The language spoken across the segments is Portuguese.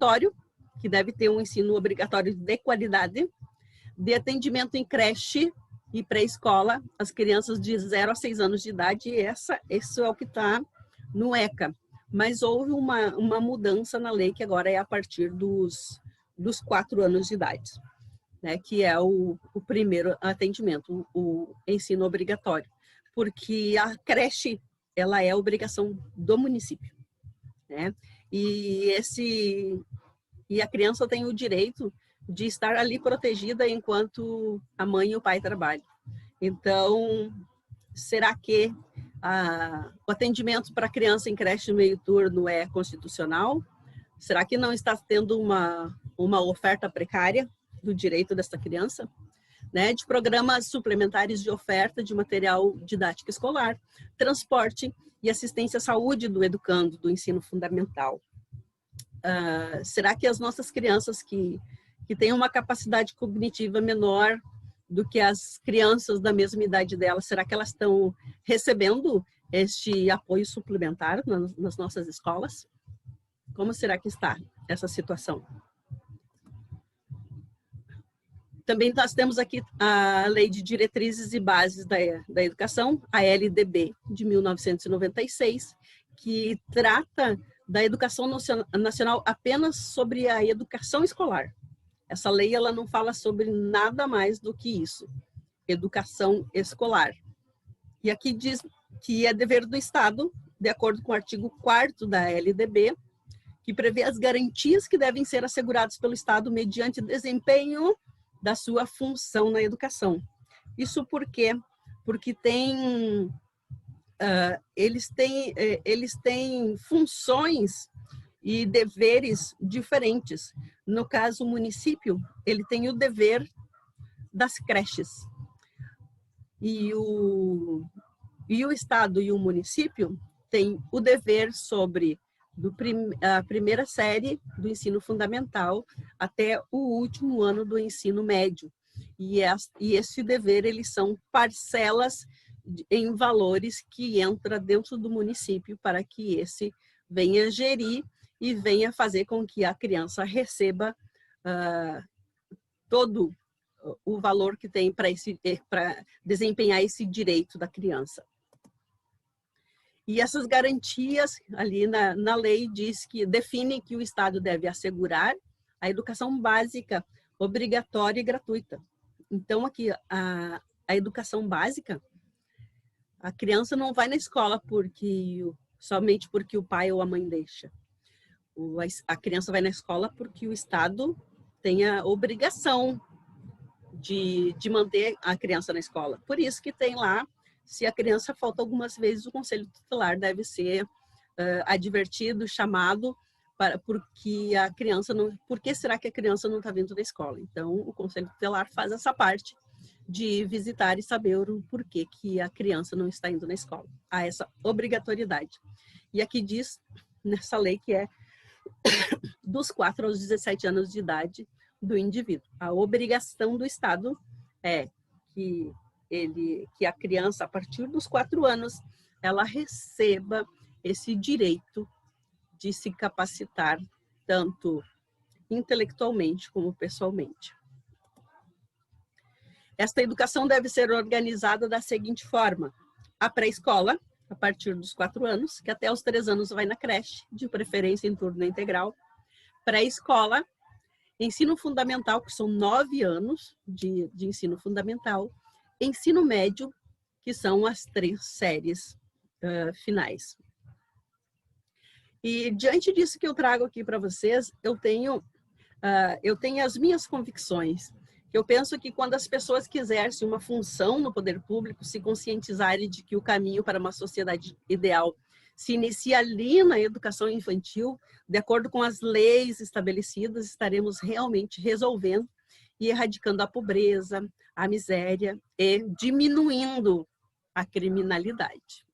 obrigatório, que deve ter um ensino obrigatório de qualidade, de atendimento em creche e pré-escola, as crianças de 0 a 6 anos de idade, e isso é o que está no ECA. Mas houve uma mudança na lei, que agora é a partir dos 4 anos de idade, né, que é o primeiro atendimento, o ensino obrigatório. Porque a creche, ela é obrigação do município, né? E a criança tem o direito de estar ali protegida enquanto a mãe e o pai trabalham. Então, será que o atendimento para criança em creche no meio turno é constitucional? Será que não está tendo uma oferta precária do direito dessa criança? Né, de programas suplementares de oferta de material didático escolar, transporte e assistência à saúde do educando, do ensino fundamental. Será que as nossas crianças que têm uma capacidade cognitiva menor do que as crianças da mesma idade delas, será que elas estão recebendo este apoio suplementar nas nossas escolas? Como será que está essa situação? Também nós temos aqui a Lei de Diretrizes e Bases da Educação, a LDB, de 1996, que trata da educação nacional apenas sobre a educação escolar. Essa lei ela não fala sobre nada mais do que isso, educação escolar. E aqui diz que é dever do Estado, de acordo com o artigo 4º da LDB, que prevê as garantias que devem ser asseguradas pelo Estado mediante desempenho da sua função na educação. Isso por quê? Porque eles têm funções e deveres diferentes. No caso, o município, ele tem o dever das creches. E o Estado e o município têm o dever sobre a primeira série do ensino fundamental até o último ano do ensino médio. E esse dever, eles são parcelas em valores que entra dentro do município para que esse venha gerir e venha fazer com que a criança receba todo o valor que tem para desempenhar esse direito da criança. E essas garantias ali na lei define que o Estado deve assegurar a educação básica obrigatória e gratuita. Então, aqui, a educação básica, a criança não vai na escola somente porque o pai ou a mãe deixa. A criança vai na escola porque o Estado tem a obrigação de manter a criança na escola. Por isso que tem lá, se a criança falta algumas vezes, o conselho tutelar deve ser advertido, chamado, porque a criança não... Por que será que a criança não está vindo da escola? Então, o conselho tutelar faz essa parte de visitar e saber o porquê que a criança não está indo na escola. Há essa obrigatoriedade. E aqui diz, nessa lei, que é dos 4 aos 17 anos de idade do indivíduo. A obrigação do Estado é que a criança, a partir dos 4 anos, ela receba esse direito de se capacitar, tanto intelectualmente como pessoalmente. Esta educação deve ser organizada da seguinte forma: a pré-escola, a partir dos 4 anos, que até os 3 anos vai na creche, de preferência em turno integral. Pré-escola, ensino fundamental, que são 9 anos de ensino fundamental. Ensino médio, que são as 3 séries finais. E diante disso que eu trago aqui para vocês, eu tenho as minhas convicções. Eu penso que quando as pessoas que exercem uma função no poder público se conscientizarem de que o caminho para uma sociedade ideal se inicia ali na educação infantil, de acordo com as leis estabelecidas, estaremos realmente resolvendo e erradicando a pobreza, a miséria e diminuindo a criminalidade.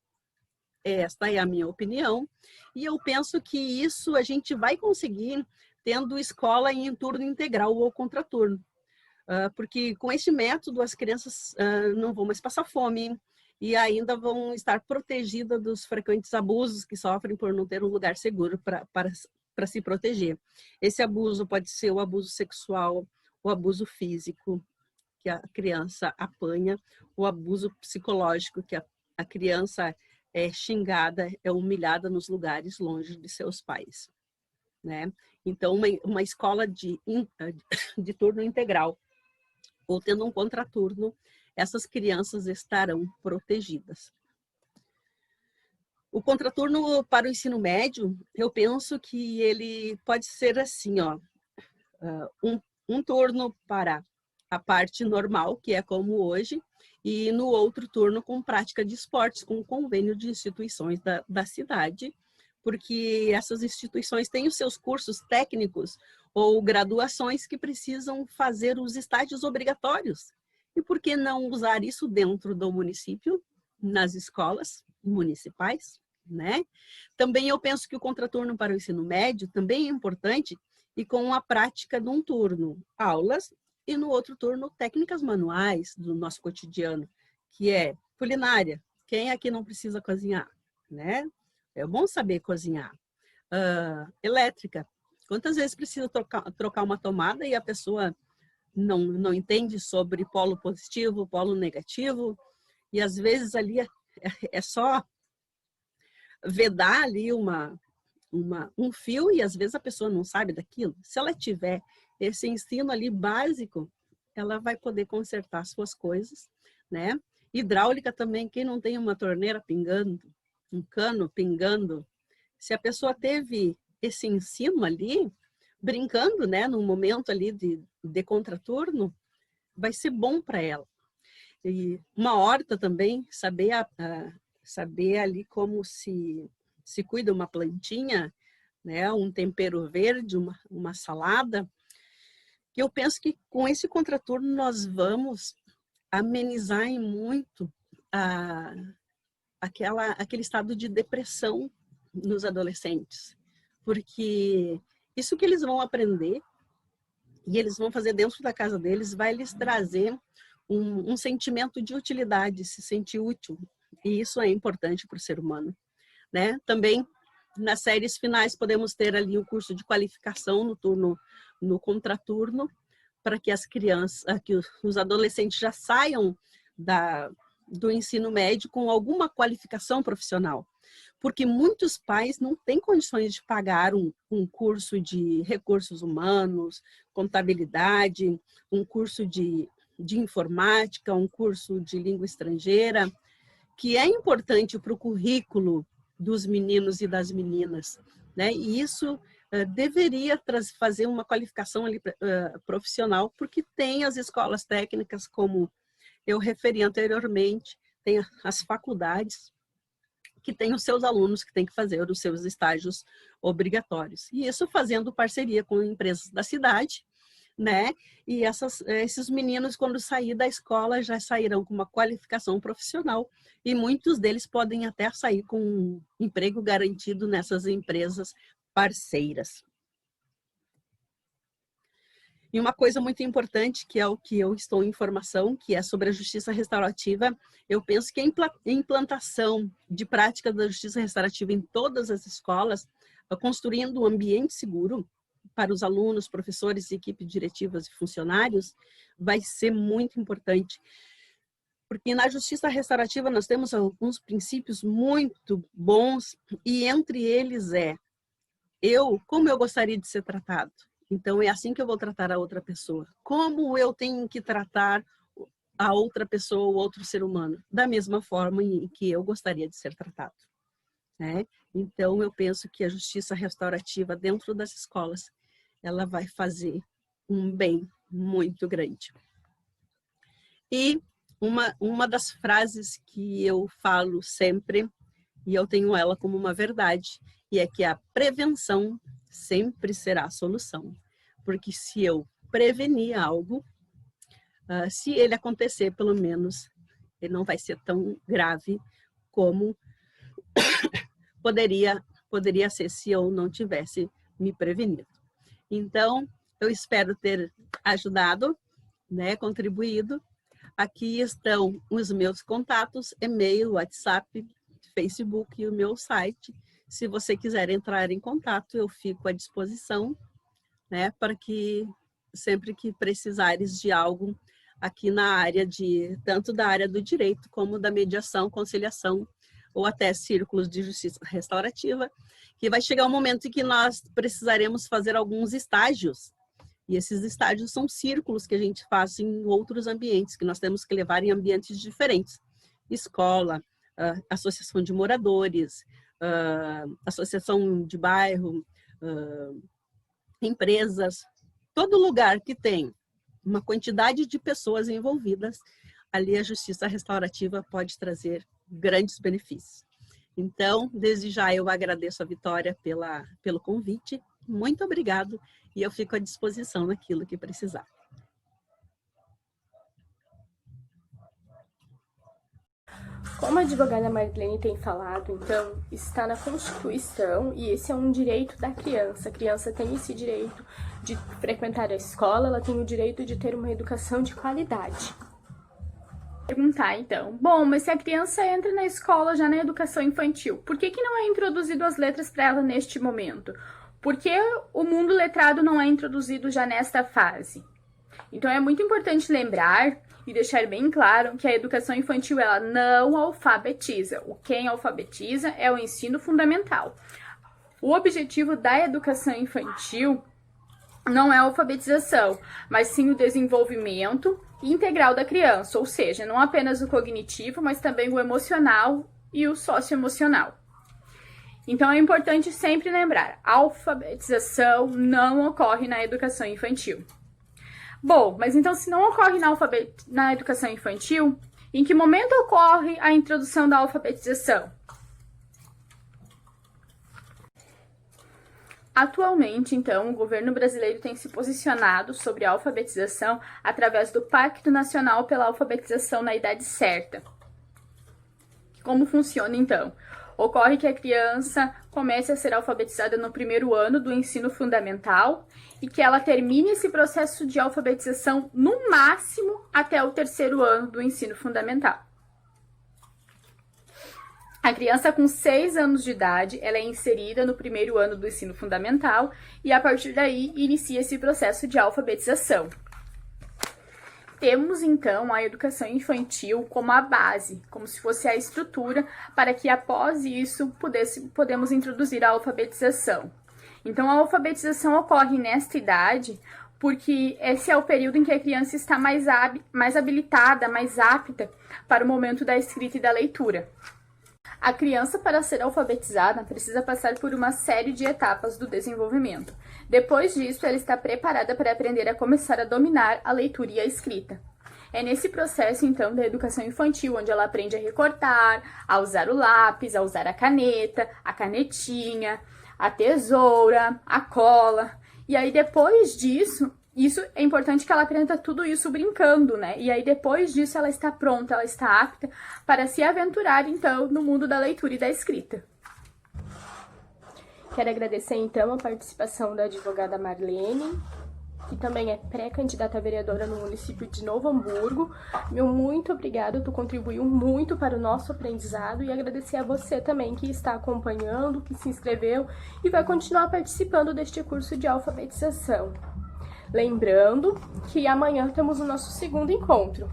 Esta é a minha opinião, e eu penso que isso a gente vai conseguir tendo escola em turno integral ou contraturno. Porque com este método as crianças não vão mais passar fome e ainda vão estar protegidas dos frequentes abusos que sofrem por não ter um lugar seguro para para se proteger. Esse abuso pode ser o abuso sexual, o abuso físico, que a criança apanha, o abuso psicológico, que a criança é xingada, é humilhada nos lugares longe de seus pais, né? Então, uma escola de turno integral, ou tendo um contraturno, essas crianças estarão protegidas. O contraturno para o ensino médio, eu penso que ele pode ser assim, ó, um turno para a parte normal, que é como hoje, e no outro turno com prática de esportes, com convênio de instituições da cidade, porque essas instituições têm os seus cursos técnicos ou graduações que precisam fazer os estágios obrigatórios. E por que não usar isso dentro do município, nas escolas municipais, né? Também eu penso que o contraturno para o ensino médio também é importante, e com a prática de um turno, aulas, e no outro turno, técnicas manuais do nosso cotidiano, que é culinária. Quem aqui não precisa cozinhar, né? É bom saber cozinhar. Elétrica. Quantas vezes precisa trocar uma tomada e a pessoa não entende sobre polo positivo, polo negativo, e às vezes ali é só vedar ali um fio e às vezes a pessoa não sabe daquilo. Se ela tiver esse ensino ali básico, ela vai poder consertar suas coisas, né? Hidráulica também, quem não tem uma torneira pingando, um cano pingando, se a pessoa teve esse ensino ali, brincando, né, num momento ali de contraturno, vai ser bom para ela. E uma horta também, saber ali como se cuida uma plantinha, né, um tempero verde, uma salada, que eu penso que com esse contraturno nós vamos amenizar em muito aquele estado de depressão nos adolescentes, porque isso que eles vão aprender e eles vão fazer dentro da casa deles vai lhes trazer um sentimento de utilidade, se sentir útil, e isso é importante para o ser humano, né? Também nas séries finais podemos ter ali o curso de qualificação no contraturno, para que as crianças, que os adolescentes já saiam do ensino médio com alguma qualificação profissional. Porque muitos pais não têm condições de pagar um curso de recursos humanos, contabilidade, um curso de informática, um curso de língua estrangeira, que é importante para o currículo dos meninos e das meninas, né? E isso deveria fazer uma qualificação ali, profissional, porque tem as escolas técnicas, como eu referi anteriormente, tem as faculdades que têm os seus alunos que têm que fazer os seus estágios obrigatórios. E isso fazendo parceria com empresas da cidade, né? E esses meninos, quando sair da escola, já sairão com uma qualificação profissional, e muitos deles podem até sair com um emprego garantido nessas empresas parceiras. E uma coisa muito importante, que é o que eu estou em formação, que é sobre a justiça restaurativa, eu penso que a implantação de prática da justiça restaurativa em todas as escolas, construindo um ambiente seguro para os alunos, professores, equipe diretivas e funcionários, vai ser muito importante. Porque na justiça restaurativa nós temos alguns princípios muito bons, e entre eles como eu gostaria de ser tratado. Então, é assim que eu vou tratar a outra pessoa. Como eu tenho que tratar a outra pessoa, o outro ser humano? Da mesma forma em que eu gostaria de ser tratado, né? Então, eu penso que a justiça restaurativa dentro das escolas, ela vai fazer um bem muito grande. E uma das frases que eu falo sempre, e eu tenho ela como uma verdade, e é que a prevenção sempre será a solução. Porque se eu prevenir algo, se ele acontecer, pelo menos, ele não vai ser tão grave como poderia ser se eu não tivesse me prevenido. Então, eu espero ter ajudado, né, contribuído. Aqui estão os meus contatos, e-mail, WhatsApp, Facebook e o meu site. Se você quiser entrar em contato, eu fico à disposição, né, para que sempre que precisares de algo aqui na área tanto da área do direito como da mediação, conciliação ou até círculos de justiça restaurativa, que vai chegar um momento em que nós precisaremos fazer alguns estágios. E esses estágios são círculos que a gente faz em outros ambientes, que nós temos que levar em ambientes diferentes. Escola, associação de moradores, associação de bairro, empresas, todo lugar que tem uma quantidade de pessoas envolvidas, ali a justiça restaurativa pode trazer grandes benefícios. Então, desde já eu agradeço a Vitória pelo convite, muito obrigado, e eu fico à disposição naquilo que precisar. Como a advogada Marilene tem falado, então, está na Constituição e esse é um direito da criança. A criança tem esse direito de frequentar a escola, ela tem o direito de ter uma educação de qualidade. Perguntar, então, bom, mas se a criança entra na escola já na educação infantil, por que não é introduzido as letras para ela neste momento? Por que o mundo letrado não é introduzido já nesta fase? Então, é muito importante lembrar e deixar bem claro que a educação infantil ela não alfabetiza. Quem alfabetiza é o ensino fundamental. O objetivo da educação infantil não é a alfabetização, mas sim o desenvolvimento integral da criança, ou seja, não apenas o cognitivo, mas também o emocional e o socioemocional. Então é importante sempre lembrar, a alfabetização não ocorre na educação infantil. Bom, mas então se não ocorre na educação infantil, em que momento ocorre a introdução da alfabetização? Atualmente, então, o governo brasileiro tem se posicionado sobre a alfabetização através do Pacto Nacional pela Alfabetização na Idade Certa. Como funciona, então? Ocorre que a criança comece a ser alfabetizada no primeiro ano do ensino fundamental e que ela termine esse processo de alfabetização no máximo até o terceiro ano do ensino fundamental. A criança com 6 anos de idade, ela é inserida no primeiro ano do ensino fundamental e a partir daí inicia esse processo de alfabetização. Temos, então, a educação infantil como a base, como se fosse a estrutura para que, após isso, podemos introduzir a alfabetização. Então, a alfabetização ocorre nesta idade porque esse é o período em que a criança está mais habilitada, mais apta para o momento da escrita e da leitura. A criança, para ser alfabetizada, precisa passar por uma série de etapas do desenvolvimento. Depois disso, ela está preparada para aprender a começar a dominar a leitura e a escrita. É nesse processo, então, da educação infantil, onde ela aprende a recortar, a usar o lápis, a usar a caneta, a canetinha, a tesoura, a cola. E aí, depois disso, isso é importante que ela aprenda tudo isso brincando, né? E aí, depois disso, ela está pronta, ela está apta para se aventurar, então, no mundo da leitura e da escrita. Quero agradecer, então, a participação da advogada Marlene, que também é pré-candidata a vereadora no município de Novo Hamburgo. Meu muito obrigada, tu contribuiu muito para o nosso aprendizado e agradecer a você também que está acompanhando, que se inscreveu e vai continuar participando deste curso de alfabetização. Lembrando que amanhã temos o nosso segundo encontro.